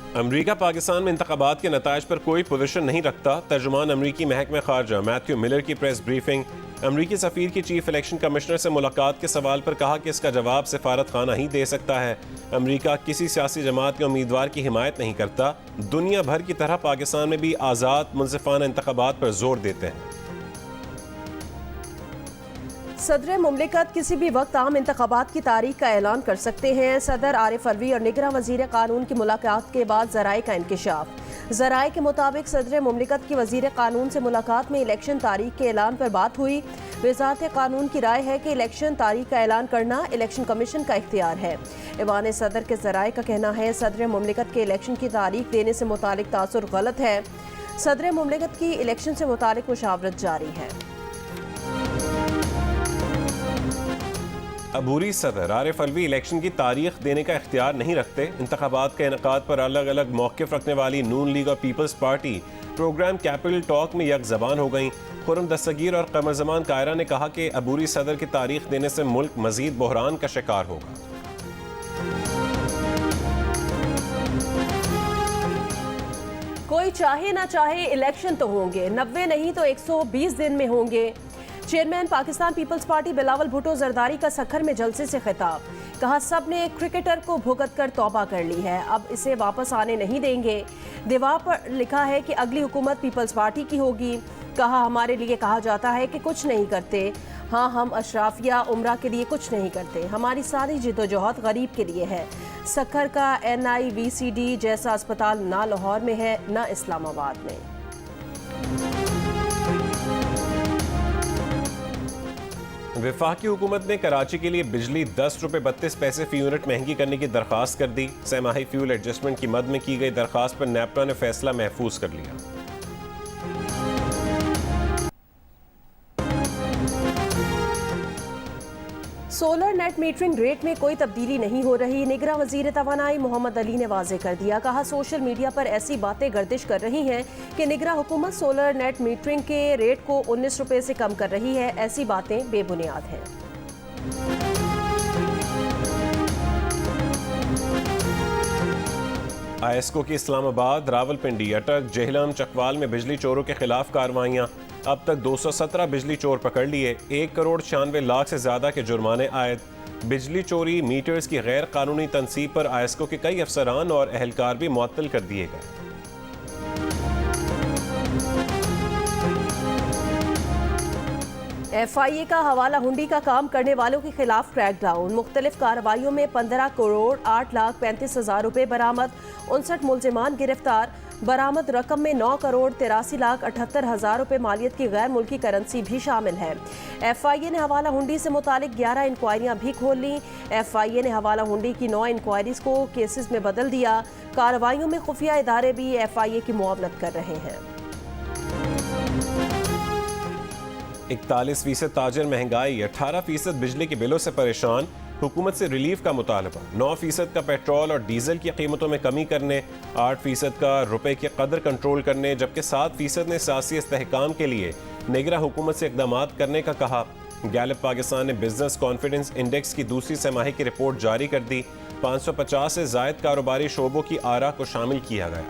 अमरीका पाकिस्तान में इंतखाबात के नताइज पर कोई पोजीशन नहीं रखता। तर्जुमान अमरीकी महकमा खारजा मैथ्यू मिलर की प्रेस ब्रीफिंग। अमरीकी सफ़ीर की चीफ इलेक्शन कमिश्नर से मुलाकात के सवाल पर कहा कि इसका जवाब सिफारत खाना ही दे सकता है। अमरीका किसी सियासी जमात के उम्मीदवार की हिमायत नहीं करता। दुनिया भर की तरह पाकिस्तान में भी आज़ाद मुनसिफाना इंतखाबात पर जोर देते हैं। सदर मुमलिकत किसी भी वक्त आम इंतखाबात की तारीख का ऐलान कर सकते हैं। सदर आरिफ अलवी और निगरां वजीर कानून की मुलाकात के बाद ज़राए का इंकशाफ। ज़राए के मुताबिक सदर मुमलिकत की वजीर कानून से मुलाकात में इलेक्शन तारीख के ऐलान पर बात हुई। वज़ारत कानून की राय है कि इलेक्शन तारीख का ऐलान करना इलेक्शन कमीशन का इख्तियार है। ऐवान सदर के ज़राए का कहना है सदर मुमलिकत के इलेक्शन की तारीख देने से मुतालिक तासुर गलत है। सदर मुमलिकत की इलेक्शन से मुतालिक मुशावरत जारी है। अबूरी सदर आरिफ अलवी इलेक्शन की तारीख देने का इख्तियार नहीं रखते। इंतखाबात के इनकाद पर अलग अलग मौक़िफ़ रखने वाली नून लीग और peoples party programme capital talk में यक ज़बान हो गई। खुर्रम दस्तगीर और कमर ज़मान कायरा ने कहा कि अबूरी सदर की तारीख देने से मुल्क मज़ीद बहरान का शिकार होगा। कोई चाहे ना चाहे इलेक्शन तो होंगे, 90 नहीं तो 120 दिन में होंगे। Chairman Pakistan peoples party Bilawal Bhutto Zardari का सखर में जलसे से खिताब। कहा सब ने क्रिकेटर को भुगत कर तौबा कर ली है, अब इसे वापस आने नहीं देंगे। दीवार पर लिखा है कि अगली हुकूमत पीपल्स पार्टी की होगी। कहा हमारे लिए कहा जाता है कि कुछ नहीं करते। हाँ, हम अशराफिया उम्रा के लिए कुछ नहीं करते। हमारी सारी जिद्दोजहद गरीब के लिए है। सखर का NIVCD जैसा अस्पताल ना लाहौर में है ना इस्लामाबाद में। वफाकी हुकूमत ने कराची के लिए बिजली 10 रुपये 32 पैसे फी यूनिट महंगी करने की दरख्वास्त कर दी। सहमाही फ्यूल एडजस्टमेंट की मद में की गई दरख्वास्त पर नेपरा ने फैसला महफूज कर लिया। सोलर नेट मीटरिंग रेट में कोई तब्दीली नहीं हो रही। निगरां वजीर तवानाई मोहम्मद अली ने वाज़ेह कर दिया। कहा सोशल मीडिया पर ऐसी बातें गर्दिश कर रही हैं कि निगरां हुकूमत सोलर नेट मीटरिंग के रेट को 19 रुपये से कम कर रही है। ऐसी बातें बेबुनियाद हैं। ISCO की इस्लामाबाद, रावलपिंडी, अटक, जेहलम, चकवाल में बिजली चोरों के खिलाफ कार्रवाइयाँ। अब तक 217 बिजली चोर पकड़ लिए। 1 करोड़ 96 लाख से ज्यादा के जुर्माने आयद। बिजली चोरी मीटर्स की गैर कानूनी तनसीब पर ISCO के कई अफसरान और एहलकार भी मुअत्तल कर दिए गए। FIA का हवाला हुंडी का काम करने वालों के खिलाफ क्रैकडाउन। मुख्तलिफ कार्रवाइयों में 15 करोड़ 8 लाख 35 हजार रुपये बरामद। 59 मुलजिमान गिरफ्तार। बरामद रकम में 9 करोड़ 83 लाख 78 हजार रुपये मालियत की गैर मुल्की करेंसी भी शामिल है। FIA ने हवाला हुंडी से मुतालिक 11 इंक्वायरियां भी खोल ली। FIA ने हवाला हुंडी की 9 इंक्वायरीज को केसेस में बदल दिया। कार्रवाइयों में खुफिया इदारे भी FIA की मुआवनत कर रहे हैं। 41% ताजर महंगाई, 18% बिजली के बिलों से परेशान। हुकूमत से रिलीफ का मुतालबा। 9% का पेट्रोल और डीजल की कीमतों में कमी करने, 8% का रुपए की कदर कंट्रोल करने, जबकि 7% ने सियासी इस्तेहकाम के लिए निगरां हुकूमत से इक़दाम करने का कहा। गैलप पाकिस्तान ने बिजनेस कॉन्फिडेंस इंडेक्स की दूसरी तिमाही की रिपोर्ट जारी कर दी। 550 से जायद कारोबारी शोबों की आरा को शामिल किया गया।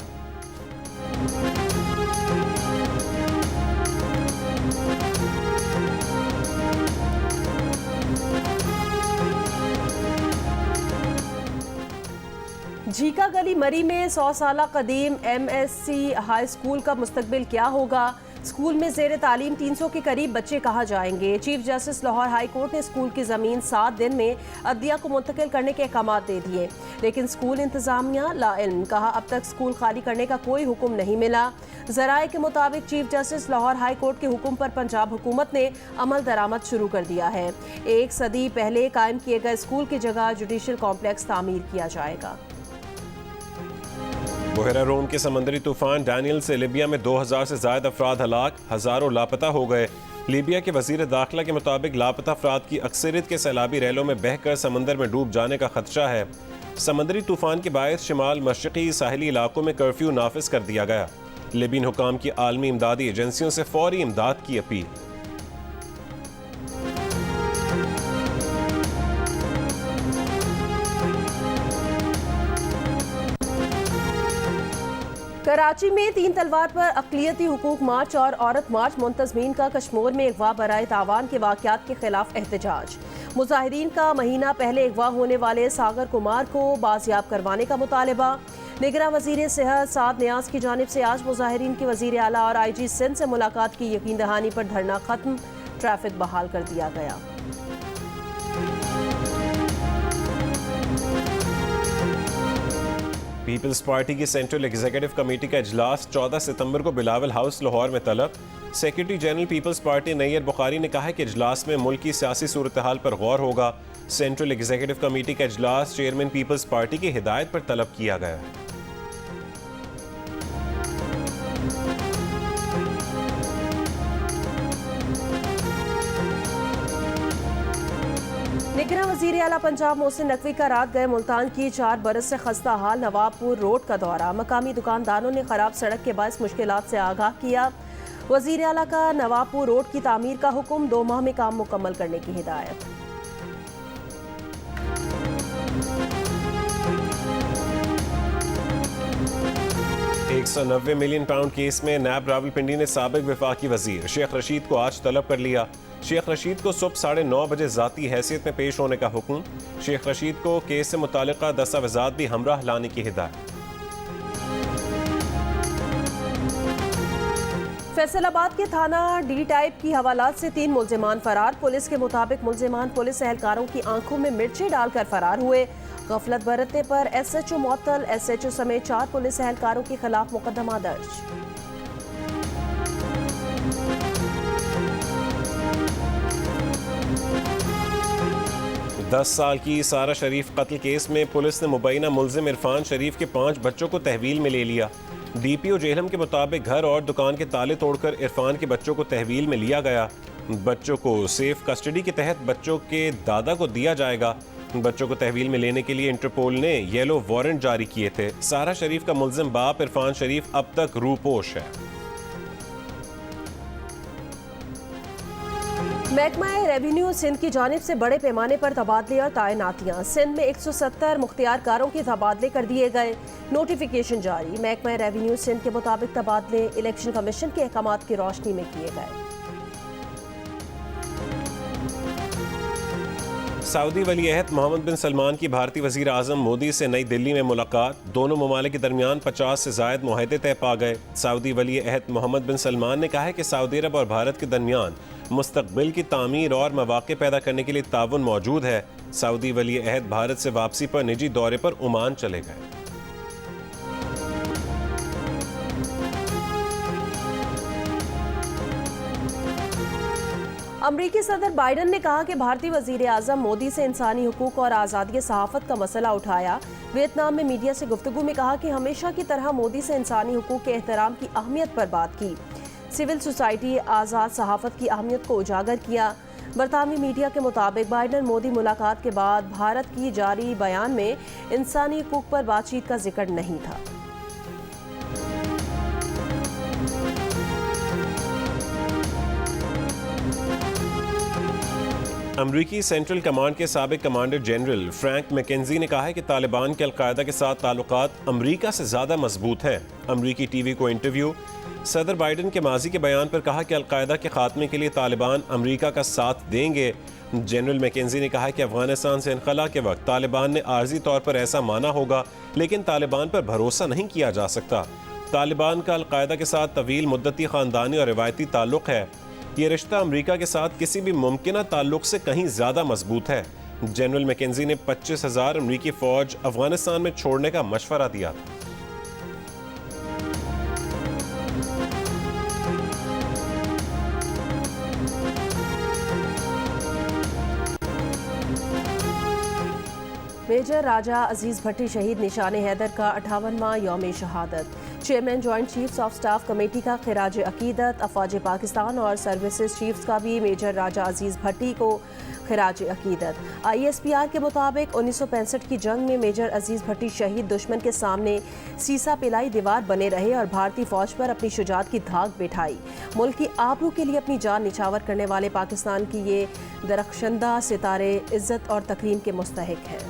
झीका गली मरी में 100 साल कदीम MSC हाई स्कूल का मुस्तकबिल क्या होगा? स्कूल में ज़ेर तालीम 300 के करीब बच्चे कहाँ जाएंगे? Chief justice Lahore high court ने स्कूल की ज़मीन 7 दिन में अदलिया को मुंतकिल करने के अहकाम दे दिए, लेकिन स्कूल इंतज़ामिया लाइल्म। कहा अब तक स्कूल खाली करने का कोई हुक्म नहीं मिला। ज़राए के मुताबिक chief justice Lahore high court के हुक्म पर पंजाब हुकूमत ने अमल दरामद शुरू कर दिया है। 1 सदी पहले कायम किए गए स्कूल की जगह जुडिशल कॉम्प्लेक्स तामीर किया जाएगा। बुहरा रोम के समंदरी तूफान डैनियल से लिबिया में 2000 से ज्यादा अफराद हलाक, हजारों लापता हो गए। लीबिया के वजीर दाखिला के मुताबिक लापता अफराद की अक्सरियत के सैलाबी रैलों में बहकर समंदर में डूब जाने का खदशा है। समंदरी तूफान के बायस शिमाल मशरकी साहिली इलाकों में कर्फ्यू नाफिज कर दिया गया। लिबियन हुकाम की आलमी इमदादी एजेंसियों से फौरी इमदाद की अपील। कराची में 3 तलवार पर अक़लियती हुकूक मार्च और औरत मार्च मुंतज़मीन का कश्मीर में अगवा बराए तावान के वाक़यात के खिलाफ एहतजाज। मुजाहिरीन का महीना पहले अगवा होने वाले सागर कुमार को बाजियाब करवाने का मुतालबा। निगरां वज़ीर सेहत साद नियाज की जानिब से आज मुजाहिरीन की वज़ीर आला और IG सिंध से मुलाकात की यकीन दहानी पर धरना खत्म, ट्रैफिक बहाल कर दिया गया। पीपल्स पार्टी की सेंट्रल एग्जीक्यूटिव कमेटी का इजलास 14 सितंबर को बिलावल हाउस लाहौर में तलब। Secretary general peoples party Nayyar Bukhari ने कहा है कि इजलास में मुल्क की सियासी सूरत हाल पर गौर होगा। सेंट्रल एग्जीक्यूटिव कमेटी का इजलास चेयरमैन पीपल्स पार्टी की हिदायत पर तलब किया गया है। निगरां वज़ीर आला पंजाब मोहसिन नकवी का रात गए मुल्तान की 4 बरस से खस्ता हाल नवाबपुर रोड का दौरा। मकामी दुकानदारों ने खराब सड़क के बायस मुश्किलात से आगाह किया। वज़ीर आला का नवाबपुर रोड की तामीर का हुक्म, 2 माह में काम मुकम्मल करने की हिदायत। £190 मिलियन केस में नैब रावलपिंडी ने साबिक वफाकी वजीर शेख रशीद को आज तलब कर लिया। शेख रशीद को सुबह 9:30 बजे जाती हैसियत में पेश होने का हुक्म। शेख रशीद को केस से मुतालिका दस्तावेजात भी हमराह लाने की हिदायत। फैसलाबाद के थाना डी टाइप की हवालात से 3 मुल्जिमान फरार। पुलिस के मुताबिक मुल्जिमान पुलिस एहलकारों की आंखों में मिर्चें डालकर फरार हुए। गफलत बरतने पर SHO मुअत्तल, SHO समेत 4 पुलिस एहलकारों के खिलाफ मुकदमा दर्ज। दस साल की सारा शरीफ कत्ल केस में पुलिस ने मुबैना मुल्जिम इरफान शरीफ के 5 बच्चों को तहवील में ले लिया। DPO जेहलम के मुताबिक घर और दुकान के ताले तोड़कर इरफान के बच्चों को तहवील में लिया गया। बच्चों को सेफ कस्टडी के तहत बच्चों के दादा को दिया जाएगा। बच्चों को तहवील में लेने के लिए इंटरपोल ने येलो वारंट जारी किए थे। सारा शरीफ का मुल्जिम बाप इरफान शरीफ अब तक रूपोश है। महकमा रेवेन्यू सिंध की जानिब से बड़े पैमाने पर तबादले और तैनातियां। सिंध में 170 मुख्तियारकारों के तबादले कर दिए गए, नोटिफिकेशन जारी। महकमा रेवेन्यू सिंध के मुताबिक तबादले इलेक्शन कमीशन के अहकामात की रोशनी में किए गए। सऊदी वली अहद मोहम्मद बिन सलमान की भारतीय वज़ीर आज़म मोदी से नई दिल्ली में मुलाकात। दोनों ममालिक के दरमियान 50 से ज़ायद मुआहदे तय पा गए। सऊदी वली अहद मोहम्मद बिन सलमान ने कहा है कि सऊदी अरब और भारत के दरमियान मुस्तक़बिल की तामीर और मौक़े पैदा करने के लिए ताउन मौजूद है। सऊदी वली अहद भारत से वापसी पर निजी दौरे पर ओमान चले गए। अमरीकी सदर बाइडन ने कहा कि भारतीय वज़ीर आज़म मोदी से इंसानी हुकूक और आज़ादी सहाफ़त का मसला उठाया। वियतनाम में मीडिया से गुफ्तगू में कहा कि हमेशा की तरह मोदी से इंसानी हुकूक के एहतराम की अहमियत पर बात की। सिविल सोसाइटी आज़ाद सहाफ़त की अहमियत को उजागर किया। बरतानवी मीडिया के मुताबिक बाइडन मोदी मुलाकात के बाद भारत की जारी बयान में इंसानी हुकूक पर बातचीत का जिक्र नहीं था। अमरीकी सेंट्रल कमांड के साबिक कमांडर जनरल फ्रैंक मैकेंजी ने कहा है कि तालिबान के अलकायदा के साथ ताल्लुकात अमरीका से ज़्यादा मजबूत हैं। अमरीकी टीवी को इंटरव्यू। सदर बाइडन के माजी के बयान पर कहा कि अलकायदा के खात्मे के लिए तालिबान अमरीका का साथ देंगे। जनरल मैकेंजी ने कहा कि अफगानिस्तान से इनखला के वक्त तालिबान ने आर्जी तौर पर ऐसा माना होगा, लेकिन तालिबान पर भरोसा नहीं किया जा सकता। तालिबान का अलकायदा के साथ तवील मुद्दती ख़ानदानी और रिवायती ताल्लुक़ है। ये रिश्ता अमरीका के साथ किसी भी मुमकिन ताल्लुक़ से कहीं ज़्यादा मजबूत है। जनरल मैकेंजी ने 25,000 अमरीकी फ़ौज अफगानिस्तान में छोड़ने का मशवरा दिया था। मेजर राजा अजीज भट्टी शहीद निशान हैदर का 58वां यौम शहादत। Chairman joint chiefs of staff committee का खिराज अकीदत। अफवाज पाकिस्तान और सर्विसेज चीफ्स का भी मेजर राजा अजीज भट्टी को खिराज अकीदत। ISPR के मुताबिक 1965 की जंग में मेजर अजीज भट्टी शहीद दुश्मन के सामने सीसा पिलाई दीवार बने रहे और भारतीय फौज पर अपनी शुजात की धाक बिठाई। मुल्क की आबरू के लिए अपनी जान निछावर करने वाले पाकिस्तान की ये दरख्शंदा सितारे इज्जत और तकरीम के मुस्तहिक हैं।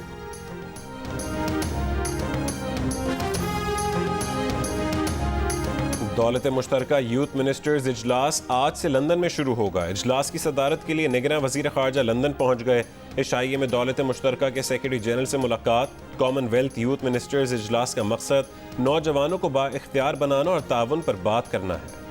दौलत मुश्तरका यूथ मिनिस्टर्स इजलास आज से लंदन में शुरू होगा। इजलास की सदारत के लिए निगरान वजीर खारजा लंदन पहुंच गए। इशाइये में दौलत मुश्तरका के सेक्रेटरी जनरल से मुलाकात। कॉमनवेल्थ यूथ मिनिस्टर्स इजलास का मकसद नौजवानों को बाइख्तियार बनाना और ताउन पर बात करना है।